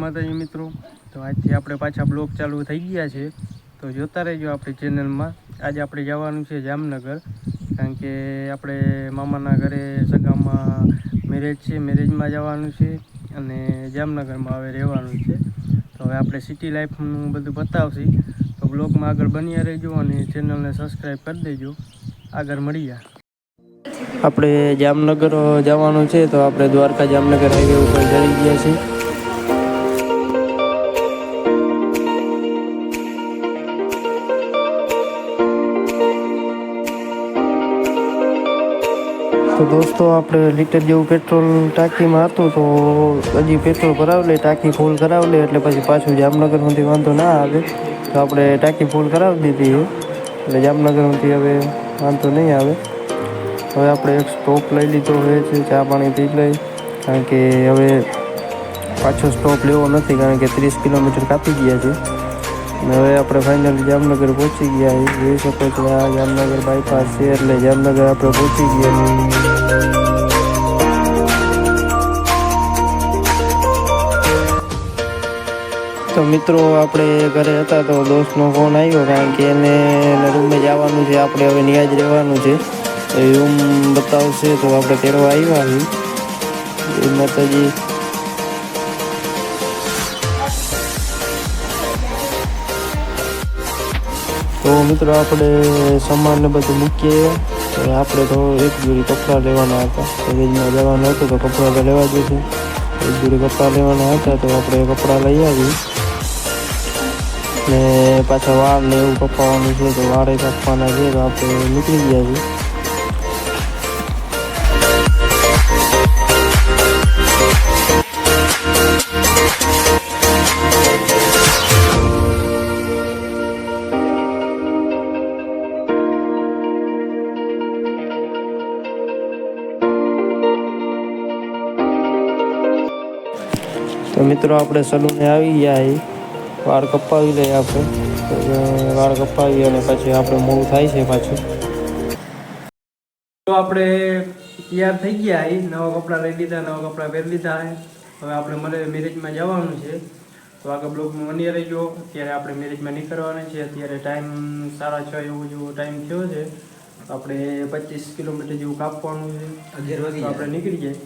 માતાજી મિત્રો. તો આજથી આપણે પાછા બ્લોગ ચાલુ થઈ ગયા છે, તો જોતા રહેજો આપણી ચેનલમાં. આજે આપણે જવાનું છે જામનગર, કારણ કે આપણે મામાના ઘરે સગામાં મેરેજ છે, મેરેજમાં જવાનું છે અને જામનગરમાં હવે રહેવાનું છે. તો હવે આપણે સિટી લાઈફનું બધું બતાવશી, તો બ્લોગમાં આગળ બન્યા રહેજો અને ચેનલને સબસ્ક્રાઈબ કરી દેજો. આગળ મળીએ. આપણે જામનગર જવાનું છે, તો આપણે દ્વારકા જામનગર હાઈવે ઉપર ચડી ગયા છીએ. તો દોસ્તો આપણે લીટર જેવું પેટ્રોલ ટાંકીમાં હતું, તો હજી પેટ્રોલ કરાવી લે, ટાંકી ફૂલ કરાવી લે એટલે પછી પાછું જામનગર સુધી વાંધો ના આવે. તો આપણે ટાંકી ફૂલ કરાવી દીધી એટલે જામનગર સુધી હવે વાંધો નહીં આવે. હવે આપણે એક સ્ટોપ લઈ લીધો હોય છે, ચા પાણી પી લઈ, કારણ કે હવે પાછો સ્ટોપ લેવો નથી, કારણ કે 30 કિલોમીટર કાપી ગયા છે. અને હવે આપણે ફાઇનલી જામનગર પહોંચી ગયા. જોઈ શકો છો આ જામનગર બાયપાસ છે, એટલે જામનગર આપણે પહોંચી ગયા. તો મિત્રો આપણે ઘરે હતા તો દોસ્તનો ફોન આવ્યો, કારણ કે એને રૂમે જવાનું છે, આપણે હવે ન્યાજ રહેવાનું છે. રૂમ બતાવશે તો આપણે તેડવા આવ્યા છીએ. માતાજી. તો મિત્રો આપણે સામાનને બધું મૂકીએ. આપણે તો એક જોડી કપડાં લેવાના હતા, કોલેજમાં જવાનું હતું તો કપડાં તો લેવા જશે. એક જોડી કપડાં લેવાના હતા તો આપણે કપડાં લઈ આવી. ને પાછા વાળ ને એવું કપાવવાનું છે, તો વાળે કાપવાના છે, તો આપણે નીકળી ગયા છીએ. તો મિત્રો આપણે સલૂને આવી ગયા, વાળ કપાવી લઈએ આપણે. વાળ કપાવી અને પછી આપણે મોડું થાય છે પાછું. તો આપણે તૈયાર થઈ ગયા, નવા કપડાં લઈ લીધા, નવા કપડાં પહેરી લીધા. હવે આપણે મેરેજમાં જવાનું છે, તો આગળ બ્લોગમાં બની રહેજો. અત્યારે આપણે મેરેજમાં નીકળવાના છે. અત્યારે ટાઈમ 6:30 એવું જેવો ટાઈમ થયો છે. આપણે 25 કિલોમીટર જેવું કાપવાનું છે. 11 વાગે આપણે નીકળી જાય.